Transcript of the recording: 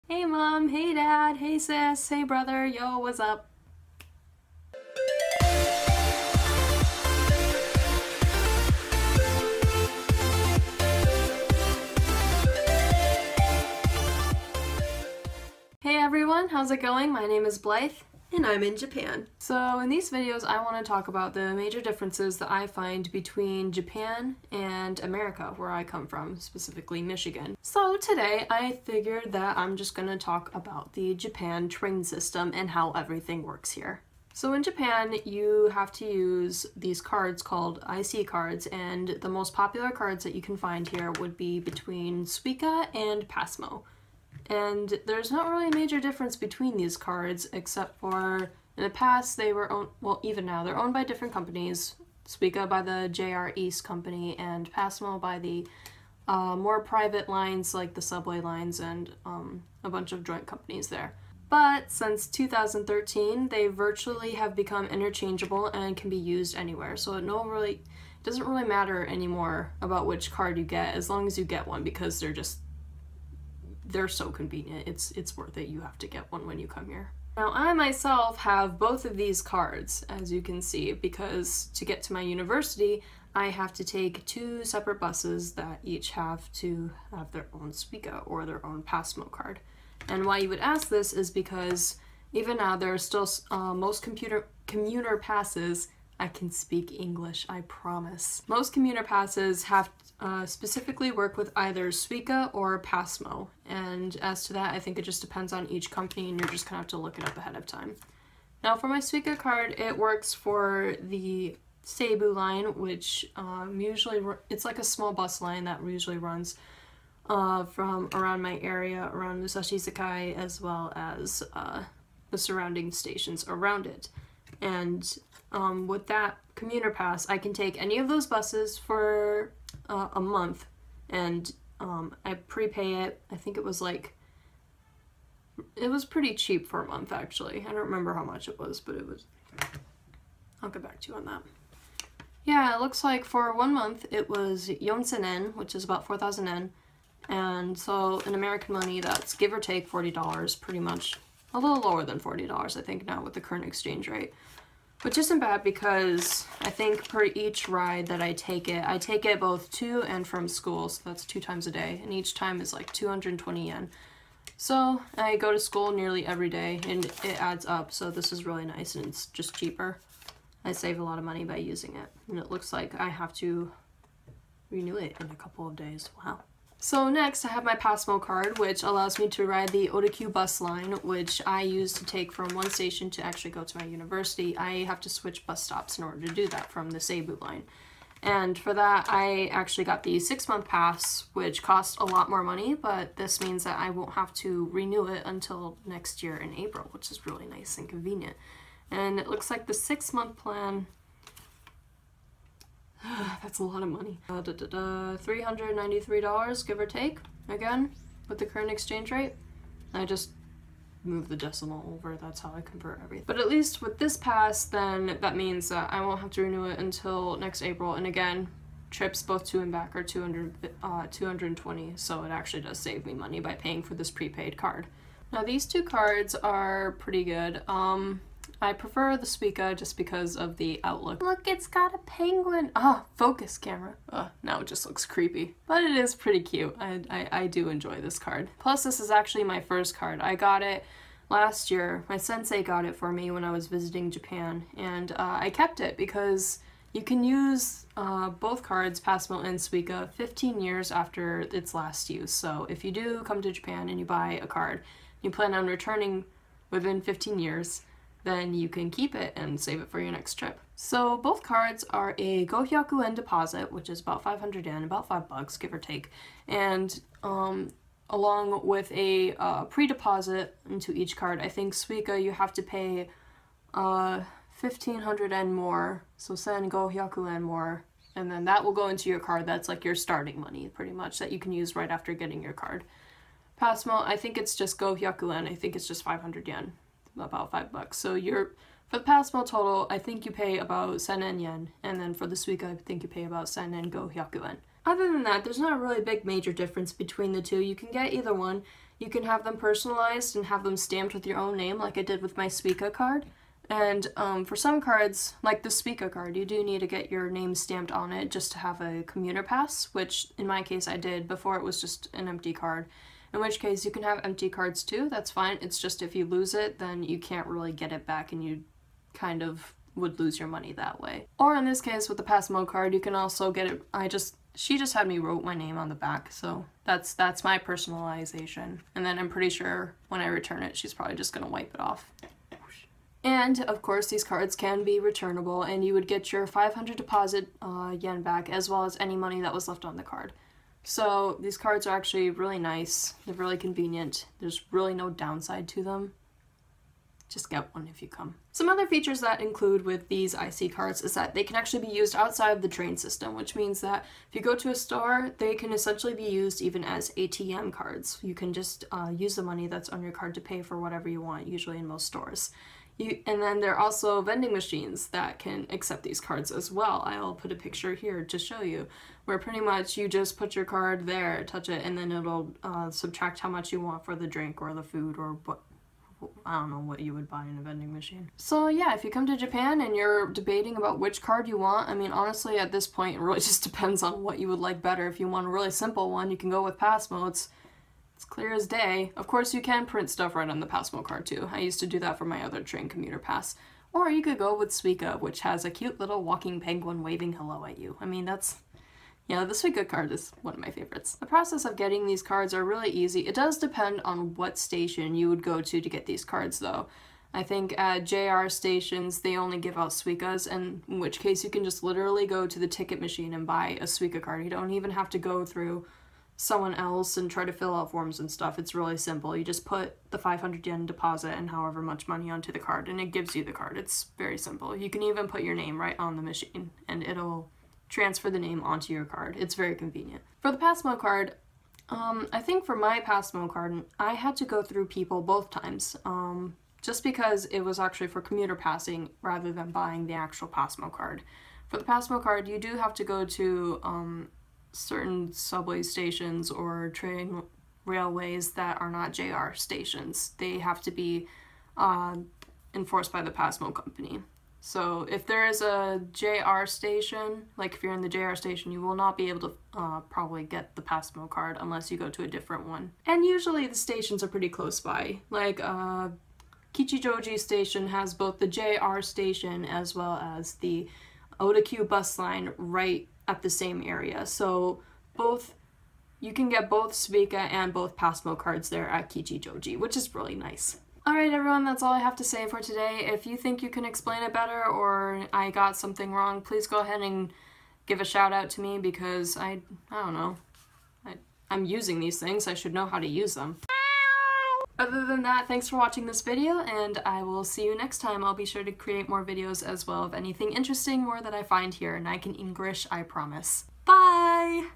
Hey mom, hey dad, hey sis, hey brother, yo, what's up? Hey everyone, how's it going? My name is Blythe. And I'm in Japan. So in these videos I want to talk about the major differences that I find between Japan and America, where I come from, specifically Michigan. So today I figured that I'm just going to talk about the Japan train system and how everything works here. So in Japan, you have to use these cards called IC cards, and the most popular cards that you can find here would be between Suica and Pasmo. And there's not really a major difference between these cards, except for in the past they were owned, well, even now, they're owned by different companies. Suica by the JR East company, and Pasmo by the more private lines like the subway lines and a bunch of joint companies there. But since 2013, they virtually have become interchangeable and can be used anywhere. So it doesn't really matter anymore about which card you get, as long as you get one, because they're so convenient. It's worth it. You have to get one when you come here. Now, I myself have both of these cards, as you can see, because to get to my university, I have to take two separate buses that each have to have their own Suica or their own Pasmo card. And why you would ask this is because even now there are still most commuter passes. I can speak English, I promise. Most commuter passes have specifically work with either Suica or Pasmo, and as to that, I think it just depends on each company, and you're just gonna have to look it up ahead of time. Now, for my Suica card, it works for the Seibu line, which it's like a small bus line that usually runs from around my area, around Musashi Sakai, as well as the surrounding stations around it. And with that commuter pass, I can take any of those buses for a month, and I prepay it. I think it was pretty cheap for a month, actually. I don't remember how much it was, but I'll get back to you on that. Yeah, it looks like for 1 month it was 4,000 yen, which is about 4,000 yen, and so in American money that's give or take $40, pretty much. A little lower than $40, I think, now with the current exchange rate. Which isn't bad, because I think per each ride that I take it both to and from school, so that's 2 times a day, and each time is like 220 yen. So I go to school nearly every day, and it adds up, so this is really nice, and it's just cheaper. I save a lot of money by using it, and it looks like I have to renew it in a couple of days. Wow. So next I have my Pasmo card, which allows me to ride the Odakyu bus line, which I use to take from one station to actually go to my university. I have to switch bus stops in order to do that from the Seibu line. And for that, I actually got the 6-month pass, which cost a lot more money, but this means that I won't have to renew it until next year in April, which is really nice and convenient. And it looks like the 6-month plan, that's a lot of money. $393, give or take, again, with the current exchange rate. I just move the decimal over, that's how I convert everything. But at least with this pass, then that means that I won't have to renew it until next April, and again, trips both to and back are 220, so it actually does save me money by paying for this prepaid card. Now these two cards are pretty good. I prefer the Suica just because of the outlook. Look, it's got a penguin! Focus camera. Now it just looks creepy. But it is pretty cute. I do enjoy this card. Plus, this is actually my first card. I got it last year. My sensei got it for me when I was visiting Japan, and I kept it because you can use both cards, Pasmo and Suica, 15 years after its last use. So if you do come to Japan and you buy a card, you plan on returning within 15 years, then you can keep it and save it for your next trip. So both cards are a 500 yen deposit, which is about 500 yen, about $5, give or take, and along with a pre-deposit into each card. I think Suica you have to pay 1,500 yen more, so 1,500 yen more, and then that will go into your card. That's like your starting money, pretty much, that you can use right after getting your card. Pasmo, I think it's just 500 yen, I think it's just 500 yen. About $5. So for the Pasmo total, I think you pay about 1,000 yen, and then for the Suica, I think you pay about 1,500 yen. Other than that, there's not a really big major difference between the two. You can get either one. You can have them personalized and have them stamped with your own name like I did with my Suica card. And for some cards, like the Suica card, you do need to get your name stamped on it just to have a commuter pass, which in my case I did before it was just an empty card. In which case you can have empty cards too, that's fine. It's just if you lose it, then you can't really get it back and you kind of would lose your money that way. Or in this case with the Passmo card, you can also get it, she just had me wrote my name on the back, so that's my personalization. And then I'm pretty sure when I return it, she's probably just gonna wipe it off. And of course these cards can be returnable and you would get your 500 deposit yen back as well as any money that was left on the card. So these cards are actually really nice, they're really convenient, there's really no downside to them. Just get one if you come. Some other features that include with these IC cards is that they can actually be used outside of the train system, which means that if you go to a store, they can essentially be used even as ATM cards. You can just use the money that's on your card to pay for whatever you want, usually in most stores. And then there are also vending machines that can accept these cards as well. I'll put a picture here to show you, where pretty much you just put your card there, touch it, and then it'll subtract how much you want for the drink or the food or what, I don't know what you would buy in a vending machine. So yeah, if you come to Japan and you're debating about which card you want, I mean honestly at this point it really just depends on what you would like better. If you want a really simple one, you can go with Passmo. It's clear as day. Of course you can print stuff right on the Passmo card too. I used to do that for my other train commuter pass. Or you could go with Suica, which has a cute little walking penguin waving hello at you. I mean yeah, the Suica card is one of my favorites. The process of getting these cards are really easy. It does depend on what station you would go to get these cards though. I think at JR stations they only give out Suicas, and in which case you can just literally go to the ticket machine and buy a Suica card. You don't even have to go through someone else and try to fill out forms and stuff. It's really simple. You just put the 500 yen deposit and however much money onto the card and it gives you the card. It's very simple. You can even put your name right on the machine and it'll transfer the name onto your card. It's very convenient. For the Passmo card, I think for my Passmo card, I had to go through people both times, just because it was actually for commuter passing rather than buying the actual Passmo card. For the Passmo card, you do have to go to certain subway stations or train railways that are not JR stations. They have to be enforced by the Passmo company. So if there is a JR station, like if you're in the JR station, you will not be able to probably get the Passmo card unless you go to a different one. And usually the stations are pretty close by. Like Kichijoji station has both the JR station as well as the Otakyu bus line right at the same area. So you can get both Suica and both Passmo cards there at Kichijoji, which is really nice. Alright everyone, that's all I have to say for today. If you think you can explain it better or I got something wrong, please go ahead and give a shout out to me because I don't know. I'm using these things, I should know how to use them. Other than that, thanks for watching this video and I will see you next time. I'll be sure to create more videos as well of anything interesting or that I find here and I can English, I promise. Bye!